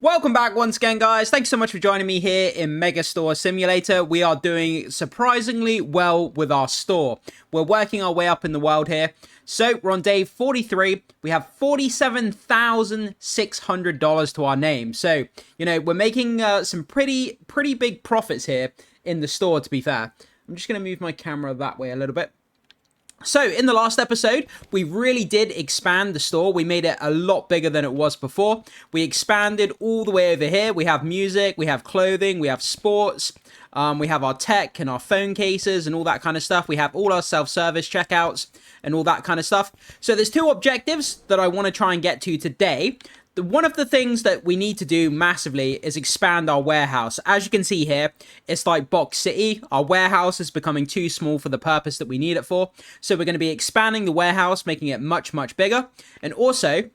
Welcome back once again, guys. Thanks so much for joining me here in Megastore Simulator. We are doing surprisingly well with our store. We're working our way up in the world here. So we're on day 43. We have $47,600 to our name. So, you know, we're making some pretty big profits here in the store, to be fair. I'm just going to move my camera that way a little bit. So, in the last episode, we really did expand the store. We made it a lot bigger than it was before. We expanded all the way over here. We have music, we have clothing, we have sports, we have our tech and our phone cases and all that kind of stuff. We have all our self-service checkouts and all that kind of stuff. So, there's two objectives that I want to try and get to today. One of the things that we need to do massively is expand our warehouse. As you can see here, it's like Box City. Our warehouse is becoming too small for the purpose that we need it for. So we're going to be expanding the warehouse, making it much bigger. And also,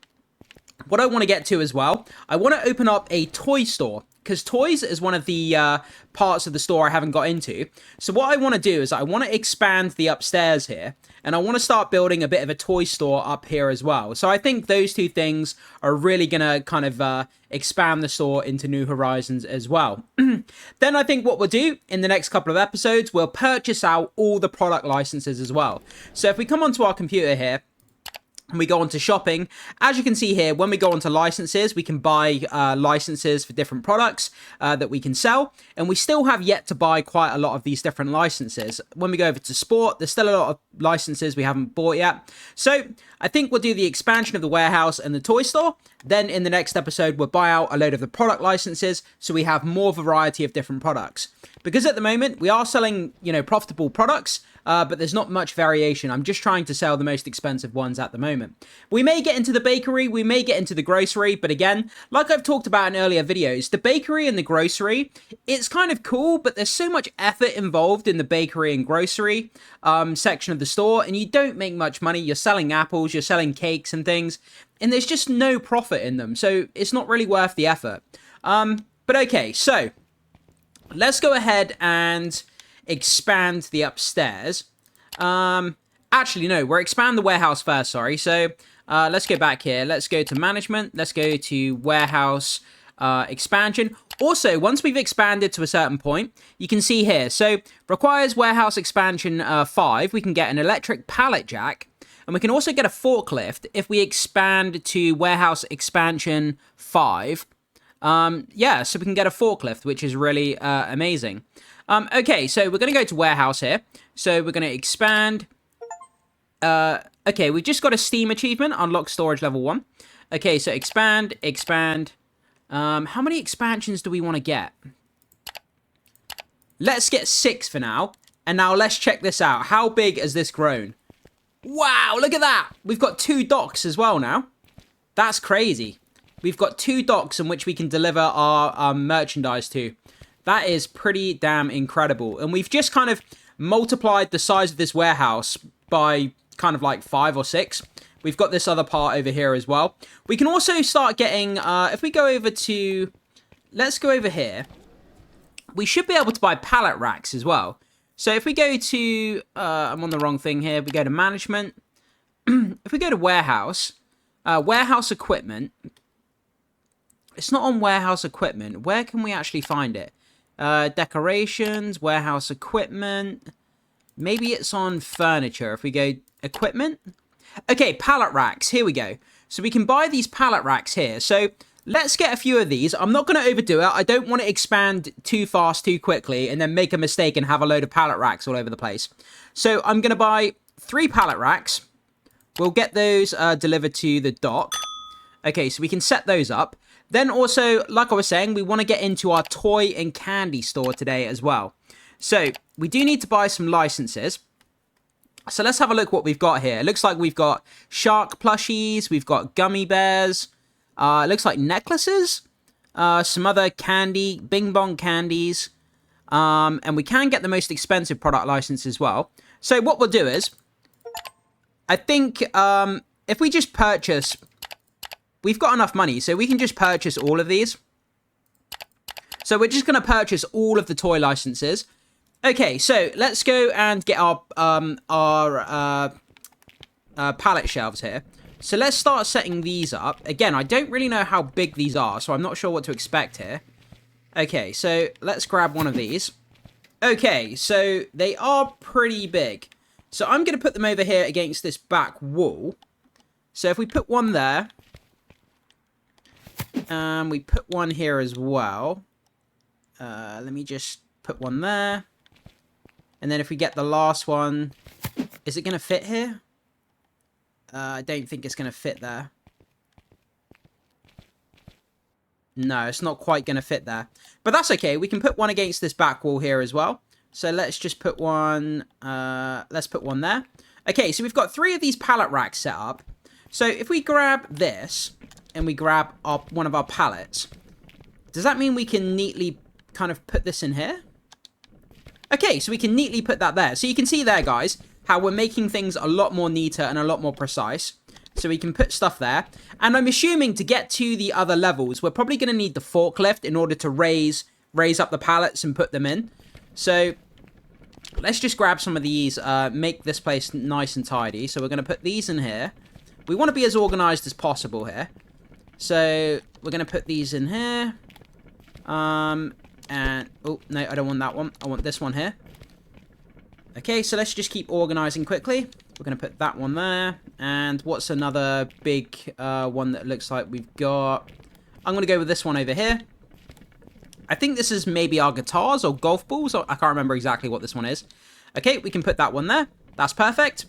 what I want to get to as well, I want to open up a toy store. Because toys is one of the parts of the store I haven't got into. So what I want to do is I want to expand the upstairs here. And I want to start building a bit of a toy store up here as well. So I think those two things are really going to kind of expand the store into new horizons as well. Then I think what we'll do in the next couple of episodes, we'll purchase out all the product licenses as well. So if we come onto our computer here, and we go on to shopping, as you can see here, when we go on to licenses, we can buy licenses for different products that we can sell, and we still have yet to buy quite a lot of these different licenses. When we go over to sport, there's still a lot of licenses we haven't bought yet. So I think we'll do the expansion of the warehouse and the toy store. Then in the next episode, we'll buy out a load of the product licenses so we have more variety of different products. Because at the moment, we are selling, you know, profitable products, but there's not much variation. I'm just trying to sell the most expensive ones at the moment. We may get into the bakery, we may get into the grocery, but again, like I've talked about in earlier videos, the bakery and the grocery, it's kind of cool, but there's so much effort involved in the bakery and grocery section of the store, and you don't make much money. You're selling apples, you're selling cakes and things, and there's just no profit in them, so it's not really worth the effort. But okay, so let's go ahead and expand the upstairs. Actually, no, we'll expand the warehouse first, sorry. So let's go back here. Let's go to management. Let's go to warehouse expansion. Also, once we've expanded to a certain point, you can see here. So requires warehouse expansion 5. We can get an electric pallet jack. And we can also get a forklift if we expand to warehouse expansion 5. Yeah, so we can get a forklift, which is really amazing. Okay, so we're going to go to warehouse here. So we're going to expand. Okay, we've just got a Steam achievement, unlock storage level 1. Okay, so expand. How many expansions do we want to get? Let's get 6 for now. And now let's check this out. How big has this grown? Wow, look at that. We've got 2 docks as well now. That's crazy. We've got 2 docks in which we can deliver our merchandise to. That is pretty damn incredible. And we've just kind of multiplied the size of this warehouse by kind of like 5 or 6. We've got this other part over here as well. We can also start getting, if we go over to, let's go over here. We should be able to buy pallet racks as well. So if we go to, I'm on the wrong thing here. We go to management. If we go to warehouse, warehouse equipment. It's not on warehouse equipment. Where can we actually find it? Decorations, warehouse equipment. Maybe it's on furniture. If we go equipment. Okay, pallet racks. Here we go. So we can buy these pallet racks here. So let's get a few of these. I'm not going to overdo it. I don't want to expand too fast, too quickly, and then make a mistake and have a load of pallet racks all over the place. So I'm going to buy 3 pallet racks. We'll get those delivered to the dock. Okay, so we can set those up. Then also, like I was saying, we want to get into our toy and candy store today as well. So we do need to buy some licenses. So let's have a look what we've got here. It looks like we've got shark plushies. We've got gummy bears. It looks like necklaces. Some other candy, bing bong candies. And we can get the most expensive product license as well. So what we'll do is, I think if we just purchase, we've got enough money, so we can just purchase all of these. So we're just going to purchase all of the toy licenses. Okay, so let's go and get our pallet shelves here. So let's start setting these up. Again, I don't really know how big these are, so I'm not sure what to expect here. Okay, so let's grab one of these. Okay, so they are pretty big. So I'm going to put them over here against this back wall. So if we put one there, and we put one here as well. Let me just put one there. And then if we get the last one, is it going to fit here? I don't think it's going to fit there. No, it's not quite going to fit there. But that's okay. We can put one against this back wall here as well. So let's just put one, let's put one there. Okay, so we've got 3 of these pallet racks set up. So if we grab this and we grab one of our pallets, does that mean we can neatly kind of put this in here? Okay, so we can neatly put that there. So you can see there, guys, how we're making things a lot more neater and a lot more precise. So we can put stuff there. And I'm assuming to get to the other levels, we're probably going to need the forklift in order to raise up the pallets and put them in. So let's just grab some of these, make this place nice and tidy. So we're going to put these in here. We want to be as organized as possible here. So we're going to put these in here. And, oh, no, I don't want that one. I want this one here. Okay, so let's just keep organizing quickly. We're going to put that one there. And what's another big one that looks like we've got? I'm going to go with this one over here. I think this is maybe our guitars or golf balls. I can't remember exactly what this one is. Okay, we can put that one there. That's perfect.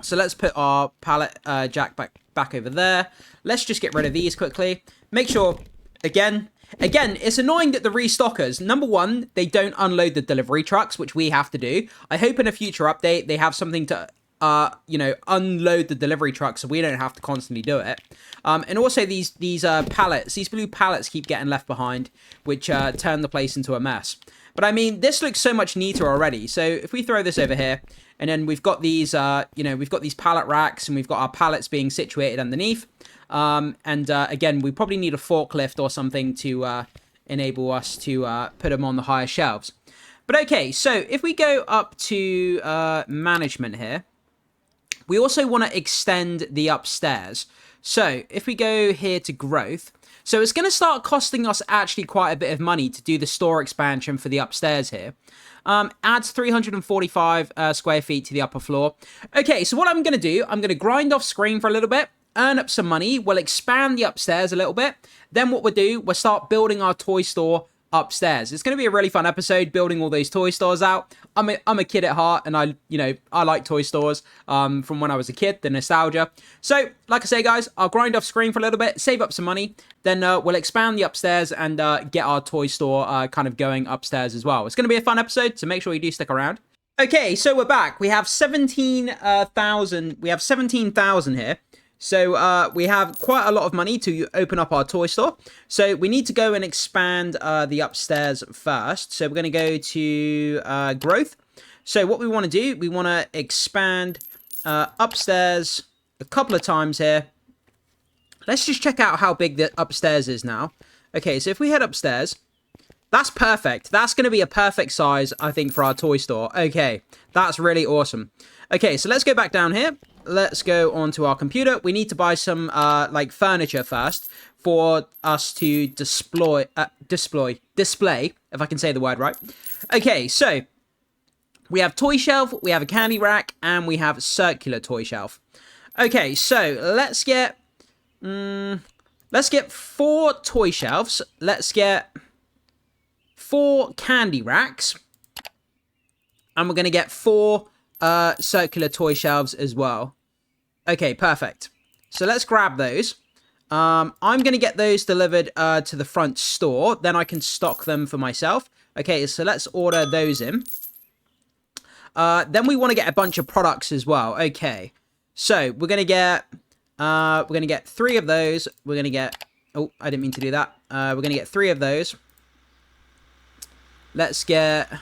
So let's put our pallet jack back over there. Let's just get rid of these quickly. Make sure, again, it's annoying that the restockers, number one, they don't unload the delivery trucks, which we have to do. I hope in a future update they have something to, unload the delivery trucks so we don't have to constantly do it. And also these pallets, these blue pallets keep getting left behind, which turn the place into a mess. But I mean, this looks so much neater already. So if we throw this over here, and then we've got these, we've got these pallet racks, and we've got our pallets being situated underneath. Again, we probably need a forklift or something to enable us to put them on the higher shelves. But okay, so if we go up to management here, we also want to extend the upstairs. So if we go here to growth, so it's going to start costing us actually quite a bit of money to do the store expansion for the upstairs here. Adds 345 square feet to the upper floor. Okay, so what I'm going to do, I'm going to grind off screen for a little bit, earn up some money, we'll expand the upstairs a little bit. Then what we'll do, we'll start building our toy store upstairs. It's going to be a really fun episode building all those toy stores out. I'm a kid at heart, and I like toy stores from when I was a kid, the nostalgia. So, like I say, guys, I'll grind off screen for a little bit, save up some money, then we'll expand the upstairs and get our toy store kind of going upstairs as well. It's going to be a fun episode, so make sure you do stick around. Okay, so we're back. We have 17,000. We have 17,000 here. So we have quite a lot of money to open up our toy store. So we need to go and expand the upstairs first. So we're going to go to growth. So what we want to do, we want to expand upstairs a couple of times here. Let's just check out how big the upstairs is now. Okay, so if we head upstairs, that's perfect. That's going to be a perfect size, I think, for our toy store. Okay, that's really awesome. Okay, so let's go back down here. Let's go onto our computer. We need to buy some furniture first for us to display, if I can say the word right. Okay, so we have toy shelf, we have a candy rack, and we have a circular toy shelf. Okay, so let's get 4 toy shelves. Let's get 4 candy racks, and we're gonna get 4 circular toy shelves as well. Okay, perfect. So let's grab those. I'm going to get those delivered to the front store. Then I can stock them for myself. Okay, so let's order those in. Then we want to get a bunch of products as well. Okay, so we're going to get 3 of those. We're going to get, oh, I didn't mean to do that. We're going to get 3 of those. Let's get,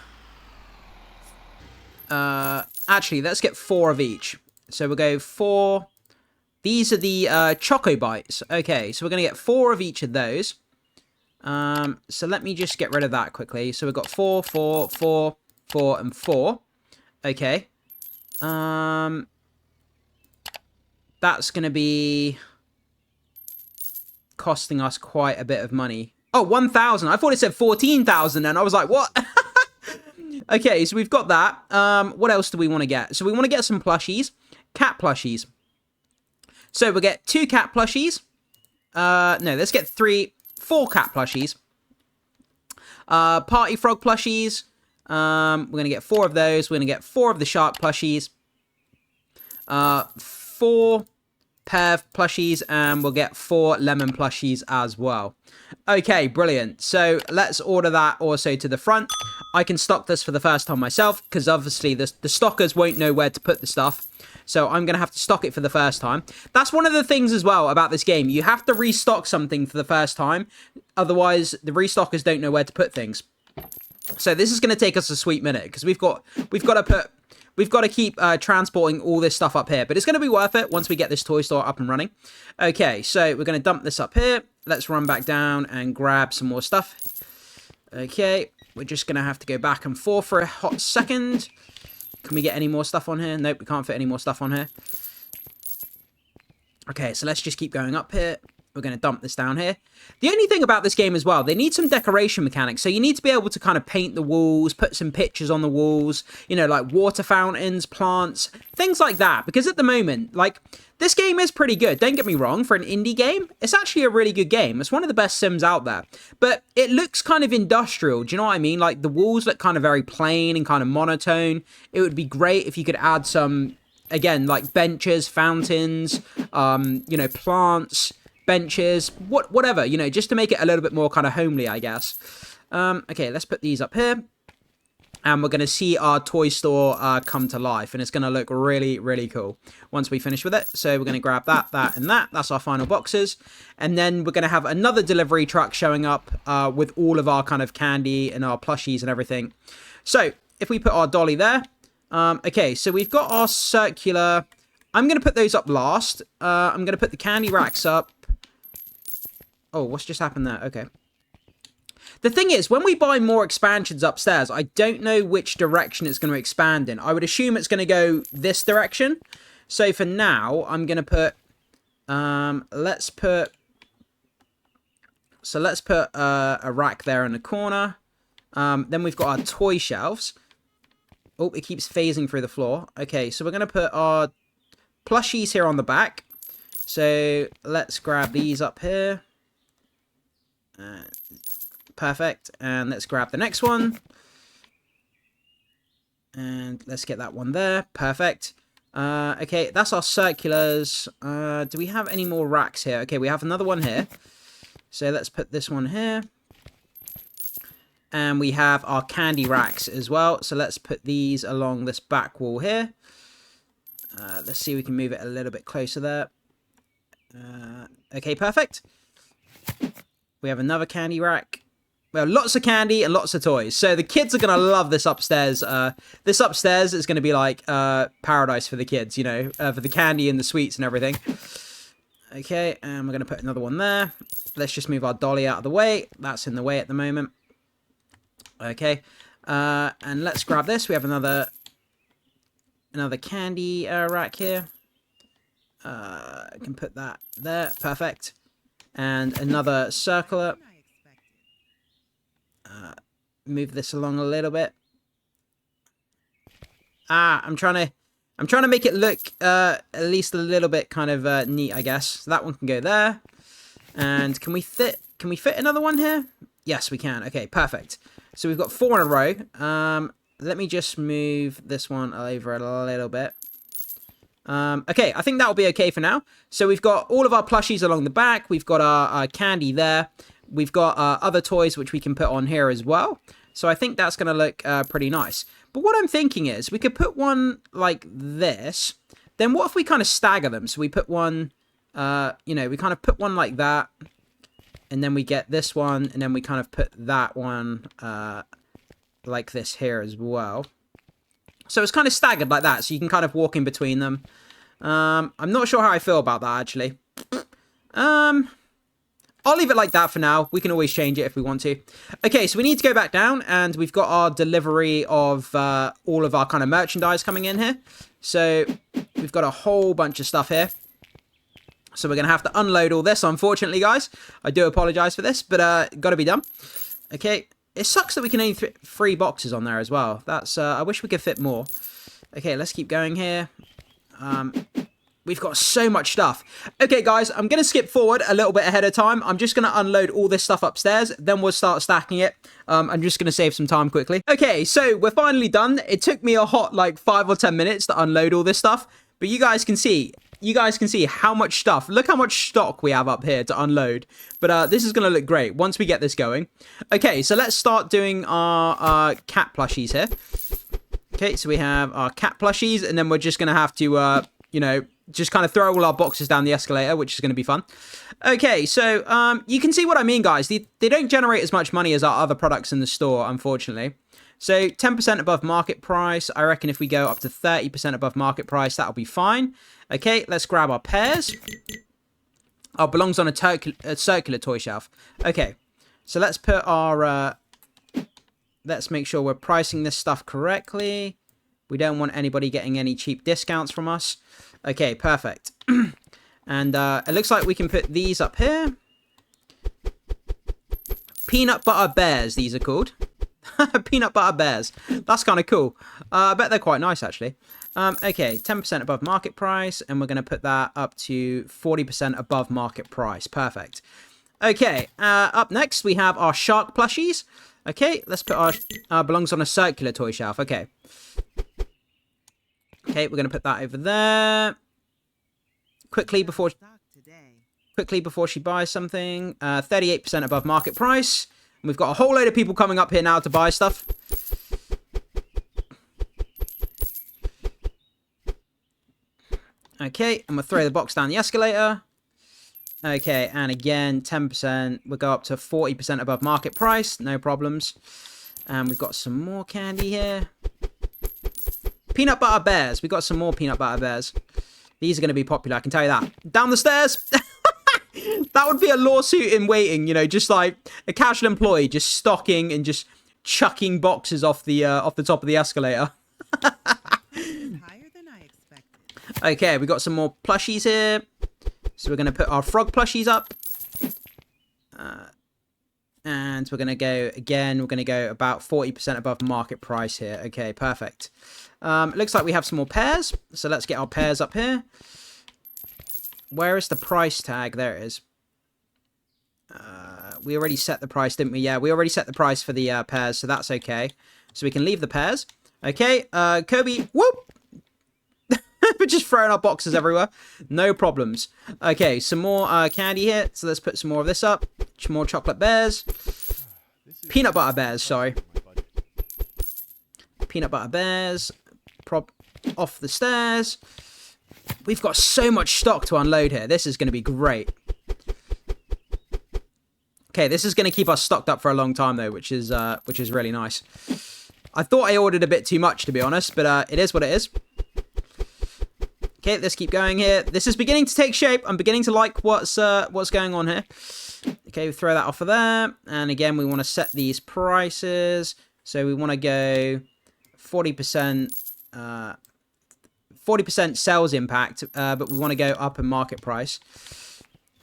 actually, let's get 4 of each. So we'll go 4. These are the Choco Bites. Okay, so we're going to get 4 of each of those. So let me just get rid of that quickly. So we've got 4, 4, 4, 4, and 4. Okay. that's going to be costing us quite a bit of money. Oh, 1,000. I thought it said 14,000 and I was like, what? Okay, so we've got that. What else do we want to get? So we want to get some plushies. Cat plushies. So we'll get 2 cat plushies. No, let's get 4 cat plushies. Party frog plushies. We're going to get 4 of those. We're going to get 4 of the shark plushies. 4 pear plushies, and we'll get 4 lemon plushies as well. Okay, brilliant. So let's order that also to the front. I can stock this for the first time myself, because obviously the stockers won't know where to put the stuff. So I'm going to have to stock it for the first time. That's one of the things as well about this game. You have to restock something for the first time. Otherwise, the restockers don't know where to put things. So this is going to take us a sweet minute, because we've got to keep transporting all this stuff up here. But it's going to be worth it once we get this toy store up and running. Okay, so we're going to dump this up here. Let's run back down and grab some more stuff. Okay, we're just going to have to go back and forth for a hot second. Can we get any more stuff on here? Nope, we can't fit any more stuff on here. Okay, so let's just keep going up here. We're going to dump this down here. The only thing about this game as well, they need some decoration mechanics. So you need to be able to kind of paint the walls, put some pictures on the walls, you know, like water fountains, plants, things like that. Because at the moment, like, this game is pretty good. Don't get me wrong, for an indie game, it's actually a really good game. It's one of the best Sims out there. But it looks kind of industrial, do you know what I mean? Like, the walls look kind of very plain and kind of monotone. It would be great if you could add some, again, like benches, fountains, you know, plants, benches, whatever, you know, just to make it a little bit more kind of homely, I guess. Okay, let's put these up here. And we're going to see our toy store come to life. And it's going to look really, really cool once we finish with it. So we're going to grab that, that, and that. That's our final boxes. And then we're going to have another delivery truck showing up with all of our kind of candy and our plushies and everything. So if we put our dolly there. Okay, so we've got our circular. I'm going to put those up last. I'm going to put the candy racks up. Oh, what's just happened there? Okay. The thing is, when we buy more expansions upstairs, I don't know which direction it's going to expand in. I would assume it's going to go this direction. So for now, I'm going to put... let's put a rack there in the corner. Then we've got our toy shelves. Oh, it keeps phasing through the floor. Okay, so we're going to put our plushies here on the back. So let's grab these up here. Perfect. And let's grab the next one. And let's get that one there. Perfect. Okay, that's our circulars. Do we have any more racks here? Okay, we have another one here. So let's put this one here. And we have our candy racks as well. So let's put these along this back wall here. Let's see if we can move it a little bit closer there. Okay, perfect. We have another candy rack. Well, lots of candy and lots of toys. So the kids are going to love this upstairs. This upstairs is going to be like paradise for the kids, you know, for the candy and the sweets and everything. Okay, and we're going to put another one there. Let's just move our dolly out of the way. That's in the way at the moment. Okay, and let's grab this. We have another candy rack here. I can put that there. Perfect. And another circular. Move this along a little bit. I'm trying to make it look at least a little bit kind of neat, I guess. So that one can go there. And can we fit another one here? Yes, we can. Okay, perfect. So we've got 4 in a row. Let me just move this one over a little bit. Okay, I think that'll be okay for now. So we've got all of our plushies along the back. We've got our candy there. We've got other toys which we can put on here as well. So I think that's going to look pretty nice. But what I'm thinking is we could put one like this. Then what if we kind of stagger them? So we put one, you know, we kind of put one like that. And then we get this one. And then we kind of put that one like this here as well. So it's kind of staggered like that, so you can kind of walk in between them. I'm not sure how I feel about that, actually. I'll leave it like that for now. We can always change it if we want to. Okay, so we need to go back down, and we've got our delivery of all of our kind of merchandise coming in here. So we've got a whole bunch of stuff here. So we're going to have to unload all this, unfortunately, guys. I do apologize for this, but got to be done. Okay. It sucks that we can only fit 3 boxes on there as well. That's I wish we could fit more. Okay, let's keep going here. We've got so much stuff. Okay, guys, I'm going to skip forward a little bit ahead of time. I'm just going to unload all this stuff upstairs. Then we'll start stacking it. I'm just going to save some time quickly. Okay, so we're finally done. It took me a hot, like, 5 or 10 minutes to unload all this stuff. But you guys can see how much stuff. Look how much stock we have up here to unload. But this is going to look great once we get this going. Okay, so let's start doing our cat plushies here. Okay, so we have our cat plushies, and then we're just going to have to, you know, just kind of throw all our boxes down the escalator, which is going to be fun. Okay, so you can see what I mean, guys. They don't generate as much money as our other products in the store, unfortunately. So 10% above market price. I reckon if we go up to 30% above market price, that'll be fine. Okay, let's grab our pairs. Oh, belongs on a circular toy shelf. Okay, so let's put our... let's make sure we're pricing this stuff correctly. We don't want anybody getting any cheap discounts from us. Okay, perfect. And it looks like we can put these up here. Peanut butter bears, these are called. Peanut butter bears. That's kind of cool. I bet they're quite nice, actually. Okay, 10% above market price, and we're going to put that up to 40% above market price. Perfect. Okay, up next, we have our shark plushies. Okay, let's put our belongs on a circular toy shelf. Okay. Okay, we're going to put that over there. Quickly before she buys something. 38% above market price. And we've got a whole load of people coming up here now to buy stuff. Okay, and we'll throw the box down the escalator. Okay, and again, 10%. We'll go up to 40% above market price. No problems. And we've got some more candy here. Peanut butter bears. We've got some more peanut butter bears. These are going to be popular, I can tell you that. Down the stairs. That would be a lawsuit in waiting, you know, just like a casual employee just stocking and just chucking boxes off the top of the escalator. Okay, we got some more plushies here. So we're going to put our frog plushies up. And we're going to go, again, we're going to go about 40% above market price here. Okay, perfect. It looks like we have some more pairs. So let's get our pairs up here. Where is the price tag? There it is. We already set the price, didn't we? Yeah, we already set the price for the pairs, so that's okay. So we can leave the pairs. Okay, Kobe, whoop! We're just throwing our boxes everywhere. No problems. Okay, some more candy here. So let's put some more of this up. Some more chocolate bears. Peanut butter bears, sorry. Peanut butter bears. Prop off the stairs. We've got so much stock to unload here. This is going to be great. Okay, this is going to keep us stocked up for a long time, though, which is really nice. I thought I ordered a bit too much, to be honest, but it is what it is. Okay, let's keep going here. This is beginning to take shape. I'm beginning to like what's going on here. Okay, we throw that off of there. And again, we want to set these prices. So we want to go 40%, 40% sales impact, but we want to go up in market price.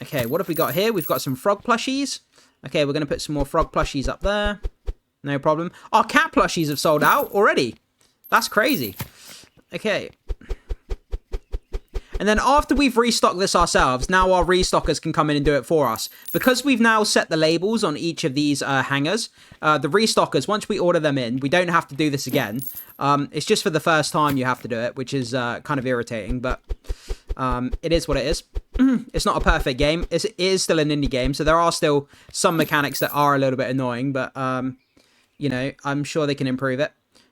Okay, what have we got here? We've got some frog plushies. Okay, we're going to put some more frog plushies up there. No problem. Our cat plushies have sold out already. That's crazy. Okay. And then after we've restocked this ourselves, now our restockers can come in and do it for us. Because we've now set the labels on each of these hangers, the restockers, once we order them in, we don't have to do this again. It's just for the first time you have to do it, which is kind of irritating, but it is what it is. It's not a perfect game. It is still an indie game, so there are still some mechanics that are a little bit annoying, but, you know, I'm sure they can improve it.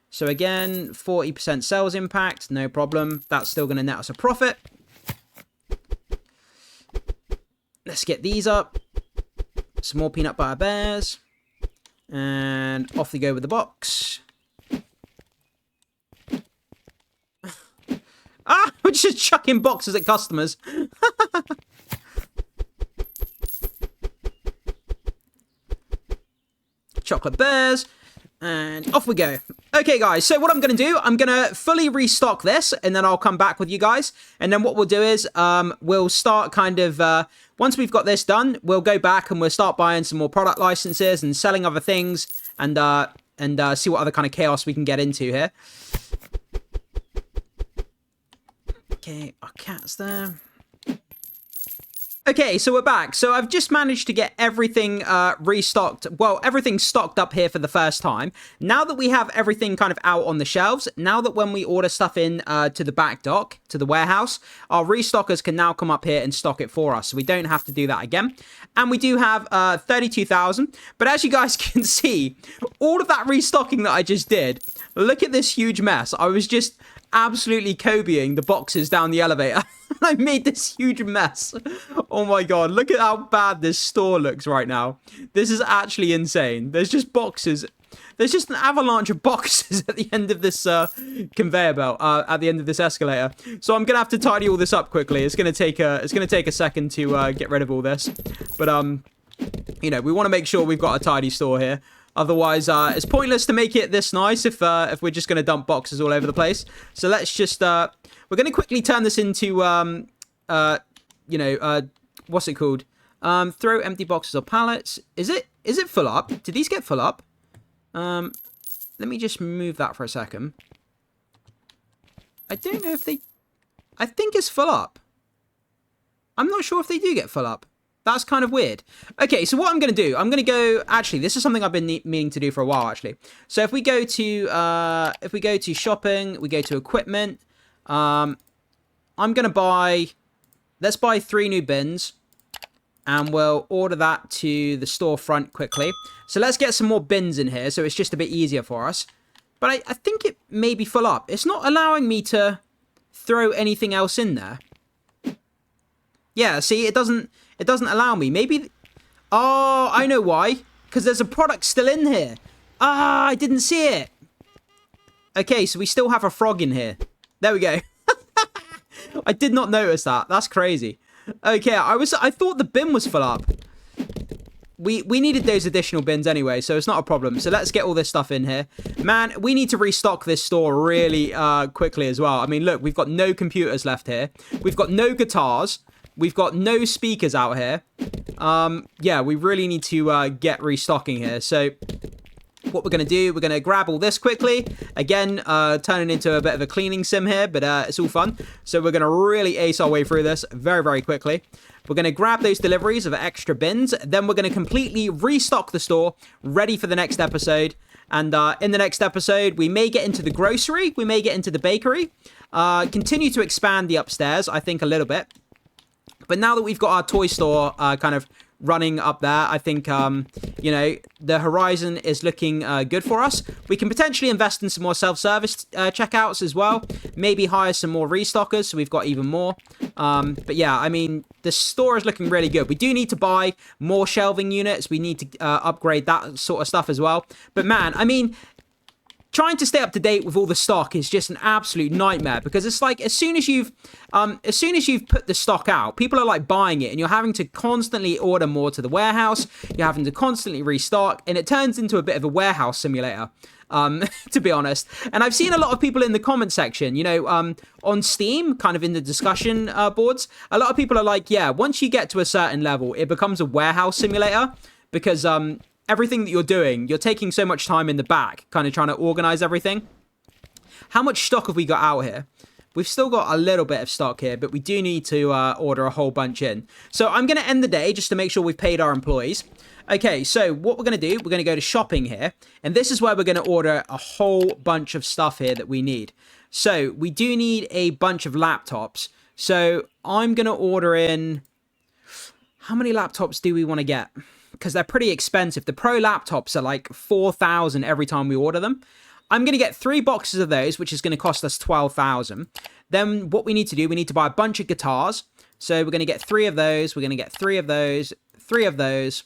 So again, 40% sales impact, no problem. That's still going to net us a profit. Let's get these up. Some more peanut butter bears. And off they go with the box. Ah, we're just chucking boxes at customers. Chocolate bears. And off we go. Okay, guys, so what I'm going to do, I'm going to fully restock this, and then I'll come back with you guys. And then what we'll do is we'll start kind of, once we've got this done, we'll go back and we'll start buying some more product licenses and selling other things and see what other kind of chaos we can get into here. Okay, our cat's there. Okay, so we're back. So I've just managed to get everything restocked. Well, everything's stocked up here for the first time. Now that we have everything kind of out on the shelves, now that when we order stuff in to the back dock, to the warehouse, our restockers can now come up here and stock it for us. So we don't have to do that again. And we do have 32,000. But as you guys can see, all of that restocking that I just did, look at this huge mess. I was just absolutely Kobeing the boxes down the elevator. I made this huge mess. Oh my god, look at how bad this store looks right now. This is actually insane. There's just boxes. There's just an avalanche of boxes at the end of this conveyor belt, at the end of this escalator. So I'm gonna have to tidy all this up quickly. It's gonna take a second to get rid of all this. But you know, we want to make sure we've got a tidy store here. Otherwise, it's pointless to make it this nice if we're just going to dump boxes all over the place. So let's just, we're going to quickly turn this into, you know, what's it called? Throw empty boxes or pallets. Is it full up? Did these get full up? Let me just move that for a second. I don't know if they, I think it's full up. I'm not sure if they do get full up. That's kind of weird. Okay, so what I'm going to do, I'm going to go, actually, this is something I've been meaning to do for a while, actually. So if we go to shopping, we go to equipment, I'm going to buy, let's buy 3 new bins, and we'll order that to the storefront quickly. So let's get some more bins in here, so it's just a bit easier for us. But I think it may be full up. It's not allowing me to throw anything else in there. Yeah, see, it doesn't allow me. Maybe, oh, I know why. Because there's a product still in here. Ah, I didn't see it. Okay, so we still have a frog in here. There we go. I did not notice that. That's crazy. Okay, I thought the bin was full up. We needed those additional bins anyway, so it's not a problem. So let's get all this stuff in here. Man, we need to restock this store really quickly as well. I mean, look, we've got no computers left here. We've got no guitars. We've got no speakers out here. Yeah, we really need to get restocking here. So what we're going to do, we're going to grab all this quickly. Again, turning into a bit of a cleaning sim here, but it's all fun. So we're going to really ace our way through this very, very quickly. We're going to grab those deliveries of extra bins. Then we're going to completely restock the store, ready for the next episode. And in the next episode, we may get into the grocery. We may get into the bakery. Continue to expand the upstairs, I think, a little bit. But now that we've got our toy store kind of running up there, I think, you know, the horizon is looking good for us. We can potentially invest in some more self-service checkouts as well. Maybe hire some more restockers so we've got even more. But yeah, I mean, the store is looking really good. We do need to buy more shelving units. We need to upgrade that sort of stuff as well. But man, I mean, trying to stay up to date with all the stock is just an absolute nightmare, because it's like as soon as you've put the stock out, people are like buying it, and you're having to constantly order more to the warehouse. You're having to constantly restock, and it turns into a bit of a warehouse simulator, to be honest. And I've seen a lot of people in the comment section, you know, on Steam, kind of in the discussion boards, a lot of people are like, yeah, once you get to a certain level, it becomes a warehouse simulator, because everything that you're doing, you're taking so much time in the back, kind of trying to organize everything. How much stock have we got out here? We've still got a little bit of stock here, but we do need to order a whole bunch in. So I'm going to end the day just to make sure we've paid our employees. Okay, so what we're going to do, we're going to go to shopping here. And this is where we're going to order a whole bunch of stuff here that we need. So we do need a bunch of laptops. So I'm going to order in... How many laptops do we want to get? Because they're pretty expensive. The Pro laptops are like 4,000 every time we order them. I'm going to get 3 boxes of those, which is going to cost us 12,000. Then what we need to do, we need to buy a bunch of guitars. So we're going to get 3 of those. We're going to get 3 of those. 3 of those.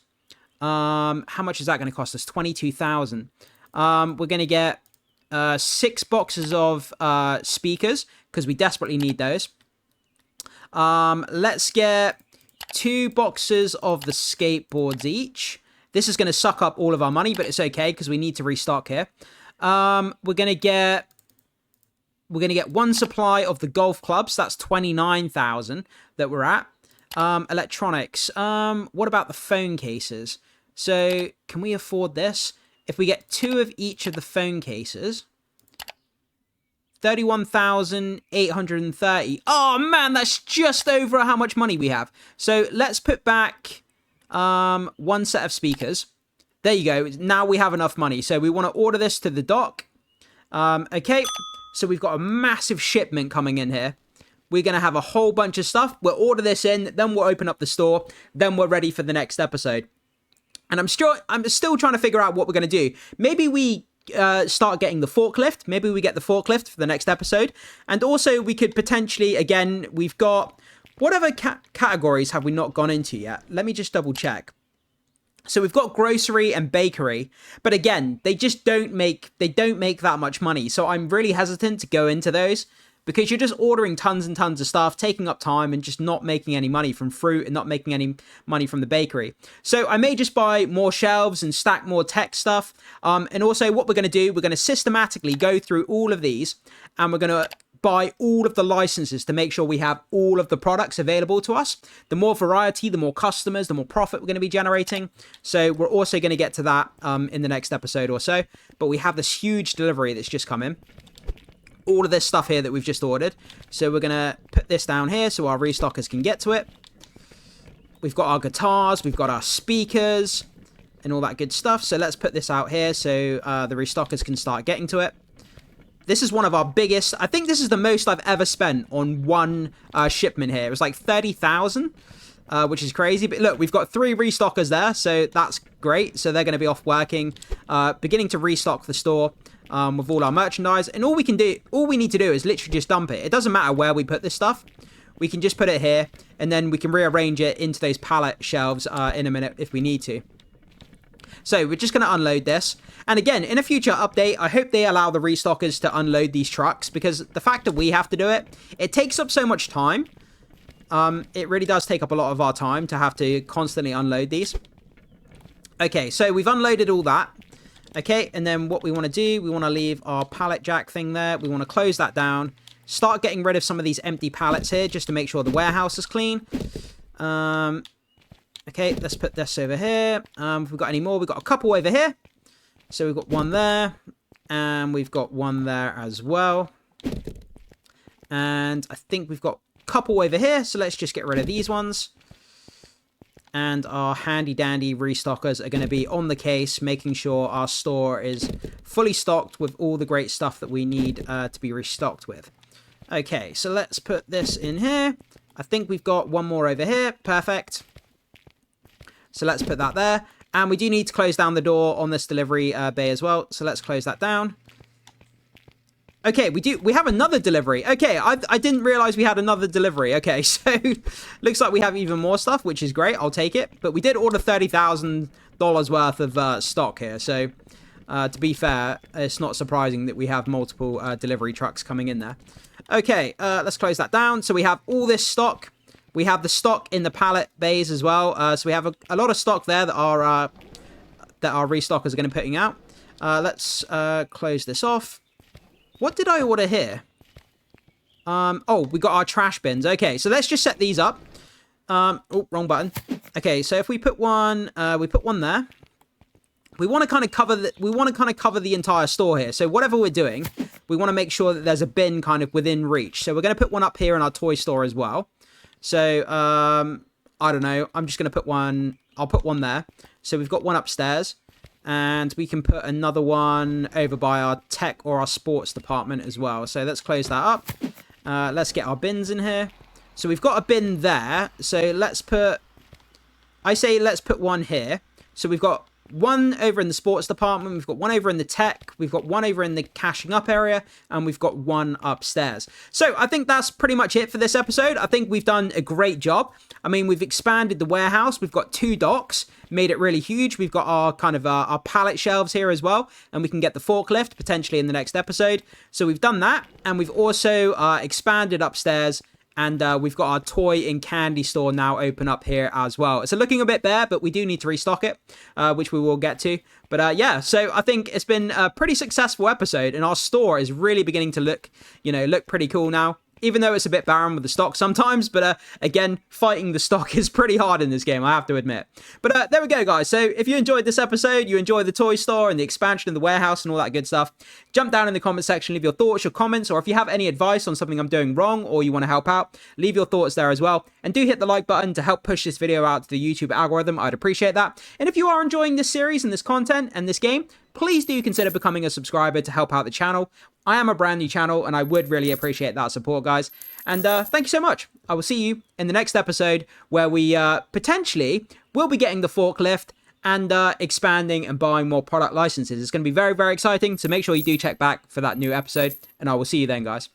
How much is that going to cost us? 22,000. We're going to get 6 boxes of speakers, because we desperately need those. Let's get 2 boxes of the skateboards each. This is going to suck up all of our money, but it's okay because we need to restock here. We're gonna get one supply of the golf clubs. That's 29,000 that we're at. Electronics. What about the phone cases? So can we afford this? If we get 2 of each of the phone cases, 31,830. Oh man, that's just over how much money we have. So let's put back 1 set of speakers. There you go. Now we have enough money. So we want to order this to the dock. Okay, so we've got a massive shipment coming in here. We're going to have a whole bunch of stuff. We'll order this in, then we'll open up the store. Then we're ready for the next episode. And I'm still trying to figure out what we're going to do. Maybe we start getting the forklift. Maybe we get the forklift for the next episode. And also we could potentially, again, we've got whatever categories have we not gone into yet. Let me just double check. So we've got grocery and bakery, but again, they just don't make that much money. So I'm really hesitant to go into those, because you're just ordering tons and tons of stuff, taking up time and just not making any money from fruit and not making any money from the bakery. So I may just buy more shelves and stack more tech stuff. And also what we're going to do, we're going to systematically go through all of these, and we're going to buy all of the licenses to make sure we have all of the products available to us. The more variety, the more customers, the more profit we're going to be generating. So we're also going to get to that in the next episode or so. But we have this huge delivery that's just come in. All of this stuff here that we've just ordered. So we're going to put this down here so our restockers can get to it. We've got our guitars, we've got our speakers and all that good stuff. So let's put this out here so the restockers can start getting to it. This is one of our biggest. I think this is the most I've ever spent on one shipment here. It was like 30,000, which is crazy. But look, we've got 3 restockers there, so that's great. So they're going to be off working, beginning to restock the store with all our merchandise. And all we need to do is literally just dump it. It doesn't matter where we put this stuff. We can just put it here, and then we can rearrange it into those pallet shelves in a minute if we need to. So we're just going to unload this. And again, in a future update, I hope they allow the restockers to unload these trucks, because the fact that we have to do it, it takes up so much time. It really does take up a lot of our time to have to constantly unload these. Okay, so we've unloaded all that. Okay, and then what we want to do, we want to leave our pallet jack thing there. We want to close that down. Start getting rid of some of these empty pallets here just to make sure the warehouse is clean. Okay, let's put this over here. If we've got any more, we've got a couple over here. So we've got one there, and we've got one there as well. And I think we've got a couple over here, so let's just get rid of these ones. And our handy-dandy restockers are going to be on the case, making sure our store is fully stocked with all the great stuff that we need to be restocked with. Okay, so let's put this in here. I think we've got one more over here. Perfect. So let's put that there. And we do need to close down the door on this delivery bay as well. So let's close that down. Okay, we have another delivery. Okay, I didn't realize we had another delivery. Okay, so looks like we have even more stuff, which is great. I'll take it. But we did order $30,000 worth of stock here. So to be fair, it's not surprising that we have multiple delivery trucks coming in there. Okay, let's close that down. So we have all this stock. We have the stock in the pallet bays as well. So we have a lot of stock there that our restockers are going to be putting out. Let's close this off. What did I order here? Oh, we got our trash bins. Okay, so let's just set these up. Oh, wrong button. Okay, so if we put one there. We want to kind of cover the entire store here. So whatever we're doing, we want to make sure that there's a bin kind of within reach. So we're going to put one up here in our toy store as well. So, I don't know. I'm just going to put one. I'll put one there. So we've got one upstairs. And we can put another one over by our tech or our sports department as well. So let's close that up. Let's get our bins in here. So we've got a bin there. So let's put one here. So we've got one over in the sports department, we've got one over in the tech, we've got one over in the cashing up area, and we've got one upstairs. So I think that's pretty much it for this episode. I think we've done a great job. I mean, we've expanded the warehouse, we've got 2 docks, made it really huge. We've got our kind of our pallet shelves here as well, and we can get the forklift potentially in the next episode. So we've done that, and we've also expanded upstairs, And we've got our toy and candy store now open up here as well. It's looking a bit bare, but we do need to restock it, which we will get to. But yeah, so I think it's been a pretty successful episode, and our store is really beginning to look pretty cool now. Even though it's a bit barren with the stock sometimes, but again, fighting the stock is pretty hard in this game, I have to admit. But there we go, guys. So if you enjoyed this episode, you enjoyed the toy store and the expansion of the warehouse and all that good stuff, jump down in the comment section, leave your thoughts, your comments, or if you have any advice on something I'm doing wrong or you want to help out, leave your thoughts there as well. And do hit the like button to help push this video out to the YouTube algorithm. I'd appreciate that. And if you are enjoying this series and this content and this game, please do consider becoming a subscriber to help out the channel. I am a brand new channel, and I would really appreciate that support, guys. And thank you so much. I will see you in the next episode, where we potentially will be getting the forklift and expanding and buying more product licenses. It's going to be very, very exciting, so make sure you do check back for that new episode, and I will see you then, guys.